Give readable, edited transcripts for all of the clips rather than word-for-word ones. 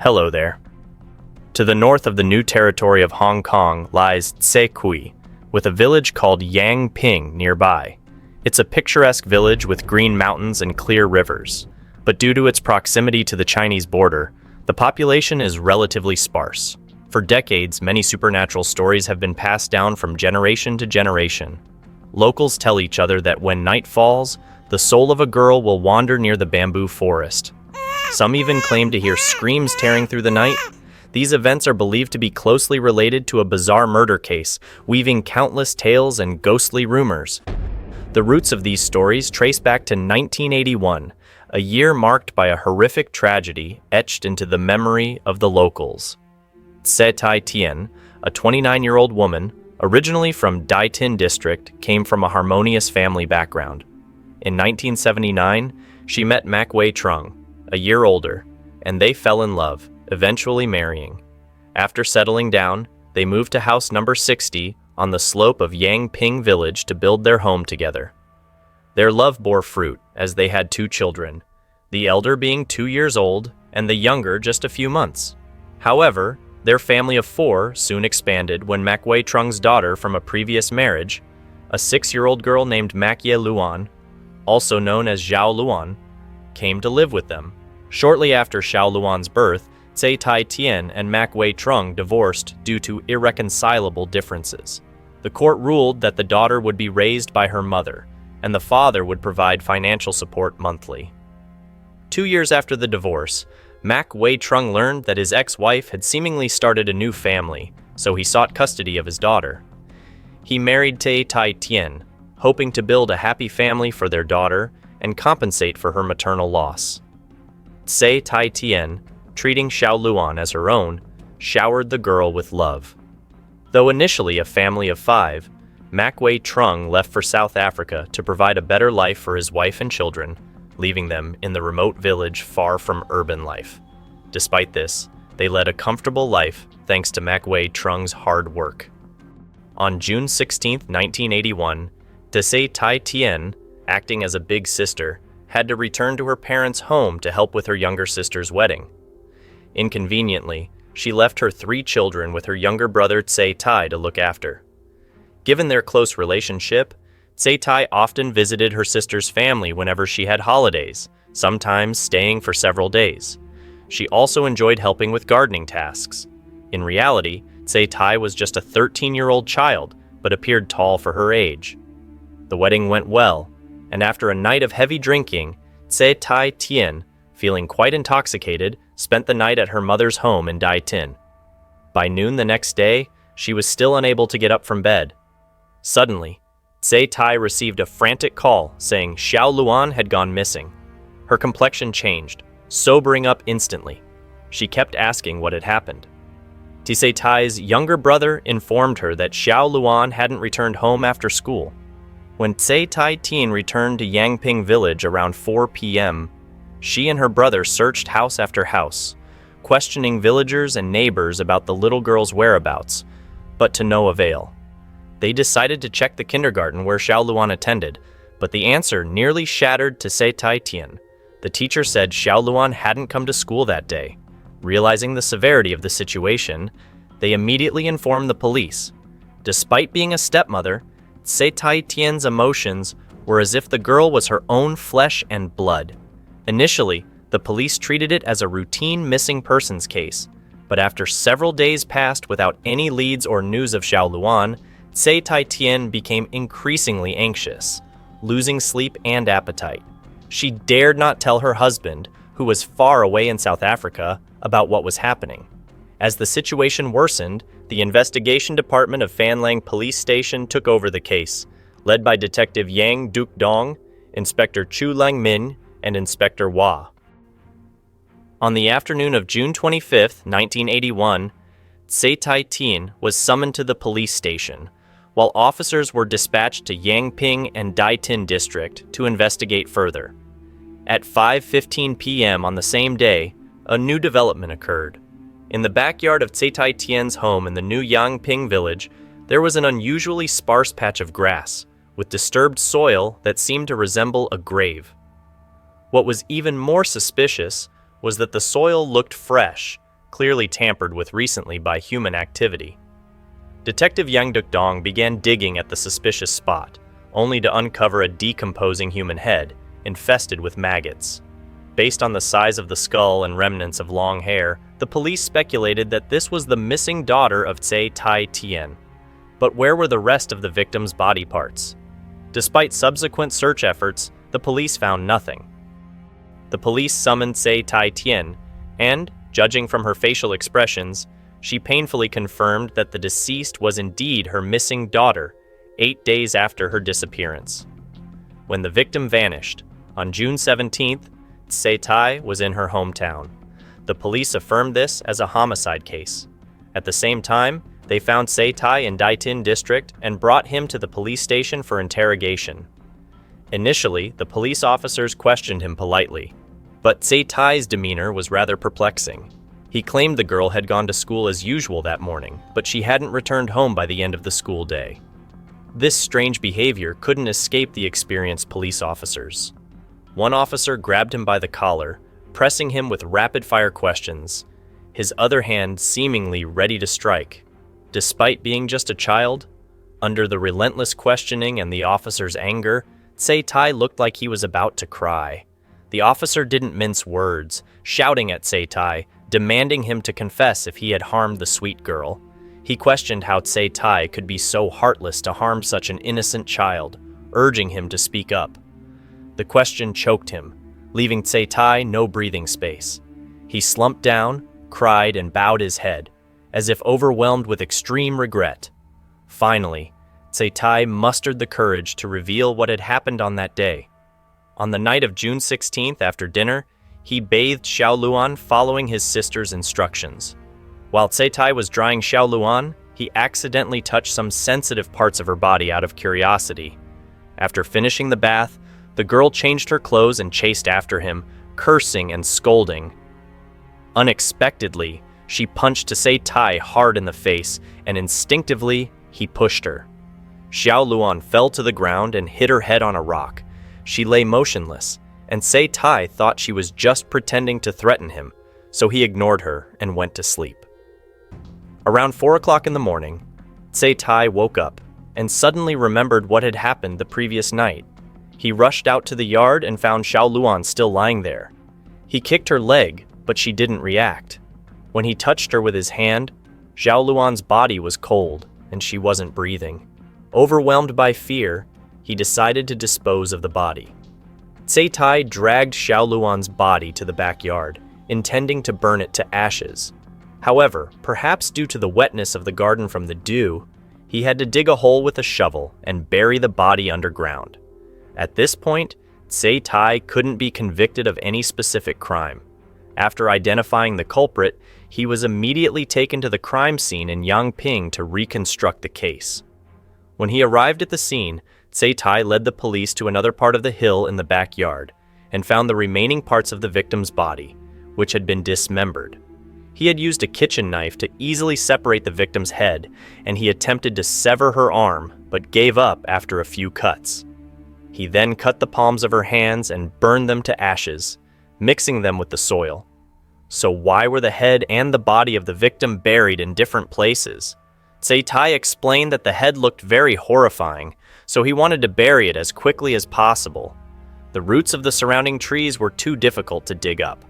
Hello there. To the north of the new territory of Hong Kong lies Tse with a village called Yangping nearby. It's a picturesque village with green mountains and clear rivers, but due to its proximity to the Chinese border, the population is relatively sparse. For decades, many supernatural stories have been passed down from generation to generation. Locals tell each other that when night falls, the soul of a girl will wander near the bamboo forest. Some even claim to hear screams tearing through the night. These events are believed to be closely related to a bizarre murder case, weaving countless tales and ghostly rumors. The roots of these stories trace back to 1981, a year marked by a horrific tragedy etched into the memory of the locals. Tse Tai Tien, a 29-year-old woman, originally from Dai Tin District, came from a harmonious family background. In 1979, she met Mak Wei Trung, a year older, and they fell in love, eventually marrying. After settling down, they moved to house number 60 on the slope of Yangping Village to build their home together. Their love bore fruit as they had 2 children, the elder being 2 years old and the younger just a few months. However, their family of 4 soon expanded when Mak Wei Trung's daughter from a previous marriage, a 6-year-old girl named Mak Ye Luan, also known as Zhao Luan, came to live with them. Shortly after Zhao Luan's birth, Tse Tai Tien and Mak Wei Trung divorced due to irreconcilable differences. The court ruled that the daughter would be raised by her mother, and the father would provide financial support monthly. 2 years after the divorce, Mak Wei Trung learned that his ex-wife had seemingly started a new family, so he sought custody of his daughter. He married Tse Tai Tien, hoping to build a happy family for their daughter and compensate for her maternal loss. Tse Tai Tien, treating Zhao Luan as her own, showered the girl with love. Though initially a family of 5, Mak Wei Trung left for South Africa to provide a better life for his wife and children, leaving them in the remote village far from urban life. Despite this, they led a comfortable life thanks to Mak Wei Trung's hard work. On June 16, 1981, Tse Tai Tien, acting as a big sister, had to return to her parents' home to help with her younger sister's wedding. Inconveniently, she left her 3 children with her younger brother Tse Tai to look after. Given their close relationship, Tse Tai often visited her sister's family whenever she had holidays, sometimes staying for several days. She also enjoyed helping with gardening tasks. In reality, Tse Tai was just a 13-year-old child, but appeared tall for her age. The wedding went well, and after a night of heavy drinking, Tse Tai Tien, feeling quite intoxicated, spent the night at her mother's home in Dai Tin. By noon the next day, she was still unable to get up from bed. Suddenly, Tse Tai received a frantic call saying Zhao Luan had gone missing. Her complexion changed, sobering up instantly. She kept asking what had happened. Tse Tai's younger brother informed her that Zhao Luan hadn't returned home after school. When Tse Tai Tien returned to Yangping Village around 4 p.m., she and her brother searched house after house, questioning villagers and neighbors about the little girl's whereabouts, but to no avail. They decided to check the kindergarten where Zhao Luan attended, but the answer nearly shattered Tse Tai Tien. The teacher said Zhao Luan hadn't come to school that day. Realizing the severity of the situation, they immediately informed the police. Despite being a stepmother, Tse Tai Tien's emotions were as if the girl was her own flesh and blood. Initially, the police treated it as a routine missing persons case, but after several days passed without any leads or news of Zhao Luan, Tse Tai Tien became increasingly anxious, losing sleep and appetite. She dared not tell her husband, who was far away in South Africa, about what was happening. As the situation worsened, the investigation department of Phan Lang Police Station took over the case, led by Detective Yang Duc Dong, Inspector Chu Lang Min, and Inspector Hua. On the afternoon of June 25, 1981, Tse Tai Tien was summoned to the police station, while officers were dispatched to Yangping and Dai Tin District to investigate further. At 5:15 p.m. on the same day, a new development occurred. In the backyard of Tse Tai Tien's home in the new Yangping village, there was an unusually sparse patch of grass, with disturbed soil that seemed to resemble a grave. What was even more suspicious was that the soil looked fresh, clearly tampered with recently by human activity. Detective Yang Duk-dong began digging at the suspicious spot, only to uncover a decomposing human head, infested with maggots. Based on the size of the skull and remnants of long hair, the police speculated that this was the missing daughter of Tsai Tai-tien. But where were the rest of the victim's body parts? Despite subsequent search efforts, the police found nothing. The police summoned Tsai Tai-tien, and, judging from her facial expressions, she painfully confirmed that the deceased was indeed her missing daughter, 8 days after her disappearance. When the victim vanished, on June 17th, Tsai Tai was in her hometown. The police affirmed this as a homicide case. At the same time, they found Tsai Tai in Daitin district and brought him to the police station for interrogation. Initially, the police officers questioned him politely, but Tsai Tai's demeanor was rather perplexing. He claimed the girl had gone to school as usual that morning, but she hadn't returned home by the end of the school day. This strange behavior couldn't escape the experienced police officers. One officer grabbed him by the collar, pressing him with rapid-fire questions, his other hand seemingly ready to strike. Despite being just a child, under the relentless questioning and the officer's anger, Tsai Tai looked like he was about to cry. The officer didn't mince words, shouting at Tsai Tai, demanding him to confess if he had harmed the sweet girl. He questioned how Tsai Tai could be so heartless to harm such an innocent child, urging him to speak up. The question choked him, leaving Tsai Tai no breathing space. He slumped down, cried, and bowed his head, as if overwhelmed with extreme regret. Finally, Tsai Tai mustered the courage to reveal what had happened on that day. On the night of June 16th after dinner, he bathed Xiao Luan following his sister's instructions. While Tsai Tai was drying Xiao Luan, he accidentally touched some sensitive parts of her body out of curiosity. After finishing the bath, the girl changed her clothes and chased after him, cursing and scolding. Unexpectedly, she punched Tsai Tai hard in the face, and instinctively, he pushed her. Xiao Luan fell to the ground and hit her head on a rock. She lay motionless, and Tsai Tai thought she was just pretending to threaten him, so he ignored her and went to sleep. Around 4 o'clock in the morning, Tsai Tai woke up and suddenly remembered what had happened the previous night. He rushed out to the yard and found Xiao Luan still lying there. He kicked her leg, but she didn't react. When he touched her with his hand, Xiao Luan's body was cold and she wasn't breathing. Overwhelmed by fear, he decided to dispose of the body. Tsai Tai dragged Xiao Luan's body to the backyard, intending to burn it to ashes. However, perhaps due to the wetness of the garden from the dew, he had to dig a hole with a shovel and bury the body underground. At this point, Tsai Tai couldn't be convicted of any specific crime. After identifying the culprit, he was immediately taken to the crime scene in Yangping to reconstruct the case. When he arrived at the scene, Tsai Tai led the police to another part of the hill in the backyard and found the remaining parts of the victim's body, which had been dismembered. He had used a kitchen knife to easily separate the victim's head, and he attempted to sever her arm, but gave up after a few cuts. He then cut the palms of her hands and burned them to ashes, mixing them with the soil. So why were the head and the body of the victim buried in different places? Tsai Tai explained that the head looked very horrifying, so he wanted to bury it as quickly as possible. The roots of the surrounding trees were too difficult to dig up.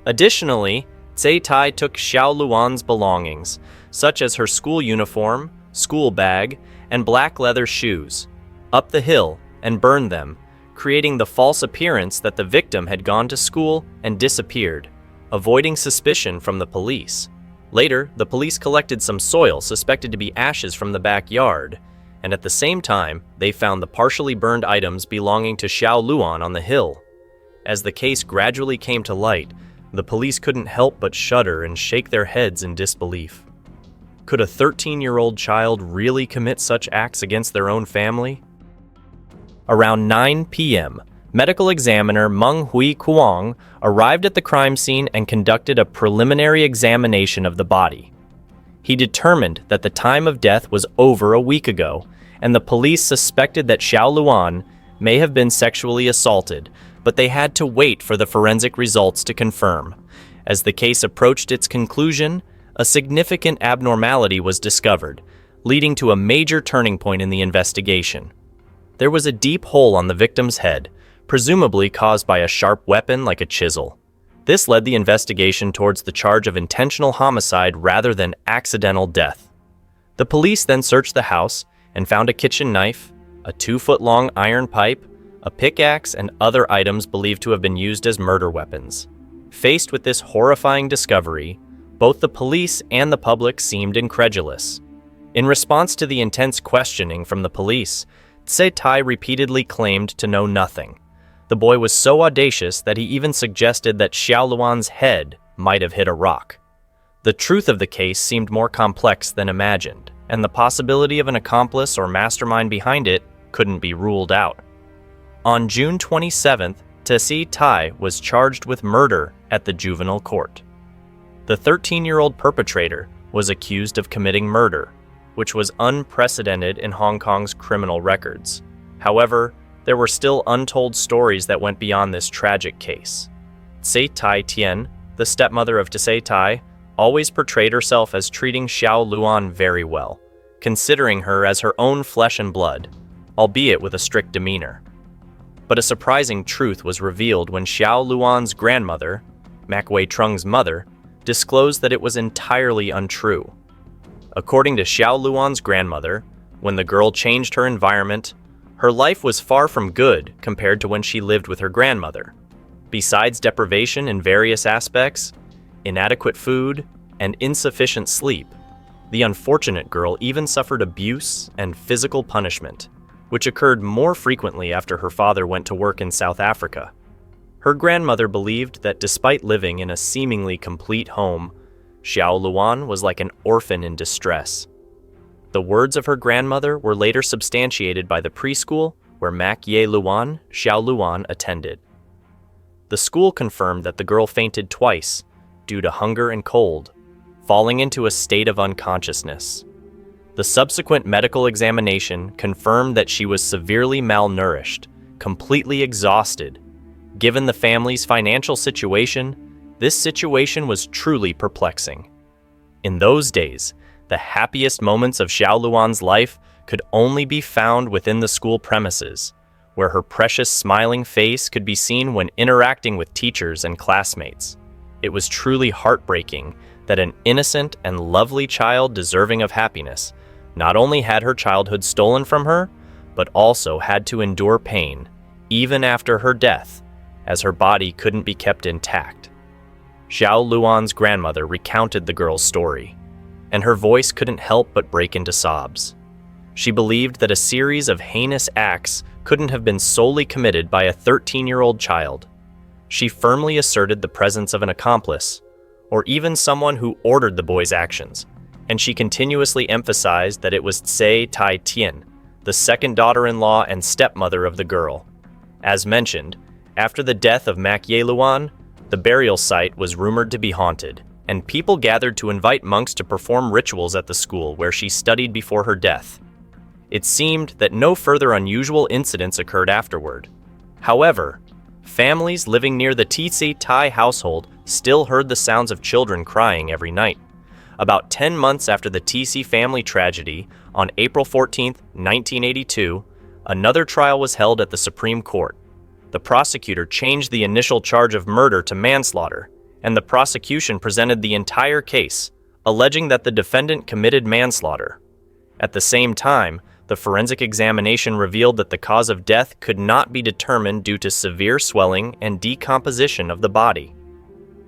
Additionally, Tsai Tai took Xiao Luan's belongings, such as her school uniform, school bag, and black leather shoes, up the hill and burned them, creating the false appearance that the victim had gone to school and disappeared, avoiding suspicion from the police. Later, the police collected some soil suspected to be ashes from the backyard, and at the same time, they found the partially burned items belonging to Xiao Luan on the hill. As the case gradually came to light, the police couldn't help but shudder and shake their heads in disbelief. Could a 13-year-old child really commit such acts against their own family? Around 9 p.m., medical examiner Meng Hui Kuang arrived at the crime scene and conducted a preliminary examination of the body. He determined that the time of death was over a week ago, and the police suspected that Xiao Luan may have been sexually assaulted, but they had to wait for the forensic results to confirm. As the case approached its conclusion, a significant abnormality was discovered, leading to a major turning point in the investigation. There was a deep hole on the victim's head, presumably caused by a sharp weapon like a chisel. This led the investigation towards the charge of intentional homicide rather than accidental death. The police then searched the house and found a kitchen knife, a 2-foot-long iron pipe, a pickaxe, and other items believed to have been used as murder weapons. Faced with this horrifying discovery, both the police and the public seemed incredulous. In response to the intense questioning from the police, Tse-Tai repeatedly claimed to know nothing. The boy was so audacious that he even suggested that Xiao Luan's head might have hit a rock. The truth of the case seemed more complex than imagined, and the possibility of an accomplice or mastermind behind it couldn't be ruled out. On June 27th, Tse-Tai was charged with murder at the juvenile court. The 13-year-old perpetrator was accused of committing murder, which was unprecedented in Hong Kong's criminal records. However, there were still untold stories that went beyond this tragic case. Tse-Tai Tian, the stepmother of Tse-Tai, always portrayed herself as treating Xiao Luan very well, considering her as her own flesh and blood, albeit with a strict demeanor. But a surprising truth was revealed when Xiao Luan's grandmother, Mak Wei Trung's mother, disclosed that it was entirely untrue. According to Xiao Luan's grandmother, when the girl changed her environment, her life was far from good compared to when she lived with her grandmother. Besides deprivation in various aspects, inadequate food, and insufficient sleep, the unfortunate girl even suffered abuse and physical punishment, which occurred more frequently after her father went to work in South Africa. Her grandmother believed that despite living in a seemingly complete home, Xiao Luan was like an orphan in distress. The words of her grandmother were later substantiated by the preschool where Mak Ye Luan, Xiao Luan, attended. The school confirmed that the girl fainted twice due to hunger and cold, falling into a state of unconsciousness. The subsequent medical examination confirmed that she was severely malnourished, completely exhausted. Given the family's financial situation, this situation was truly perplexing. In those days, the happiest moments of Xiao Luan's life could only be found within the school premises, where her precious smiling face could be seen when interacting with teachers and classmates. It was truly heartbreaking that an innocent and lovely child deserving of happiness not only had her childhood stolen from her, but also had to endure pain, even after her death, as her body couldn't be kept intact. Xiao Luan's grandmother recounted the girl's story, and her voice couldn't help but break into sobs. She believed that a series of heinous acts couldn't have been solely committed by a 13-year-old child. She firmly asserted the presence of an accomplice, or even someone who ordered the boy's actions, and she continuously emphasized that it was Tse-Tai Tian, the second daughter-in-law and stepmother of the girl. As mentioned, after the death of Mak Ye Luan, the burial site was rumored to be haunted, and people gathered to invite monks to perform rituals at the school where she studied before her death. It seemed that no further unusual incidents occurred afterward. However, families living near the Tse-Tai household still heard the sounds of children crying every night. About 10 months after the Tse family tragedy, on April 14, 1982, another trial was held at the Supreme Court. The prosecutor changed the initial charge of murder to manslaughter, and the prosecution presented the entire case, alleging that the defendant committed manslaughter. At the same time, the forensic examination revealed that the cause of death could not be determined due to severe swelling and decomposition of the body.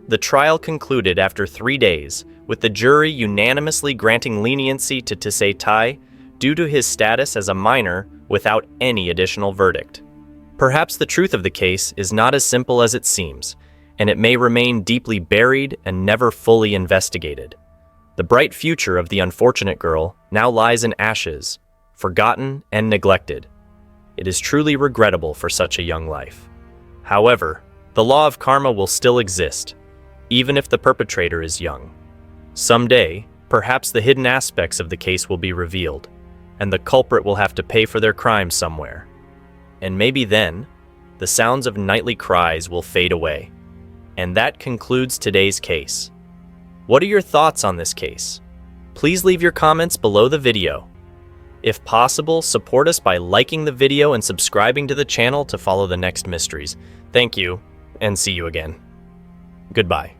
The trial concluded after 3 days, with the jury unanimously granting leniency to Tse-Tai due to his status as a minor without any additional verdict. Perhaps the truth of the case is not as simple as it seems, and it may remain deeply buried and never fully investigated. The bright future of the unfortunate girl now lies in ashes, forgotten and neglected. It is truly regrettable for such a young life. However, the law of karma will still exist, even if the perpetrator is young. Someday, perhaps the hidden aspects of the case will be revealed, and the culprit will have to pay for their crime somewhere. And maybe then, the sounds of nightly cries will fade away, And that concludes today's case. What are your thoughts on this case? Please leave your comments below the video. If possible, support us by liking the video and subscribing to the channel to follow the next mysteries. Thank you, and see you again. Goodbye.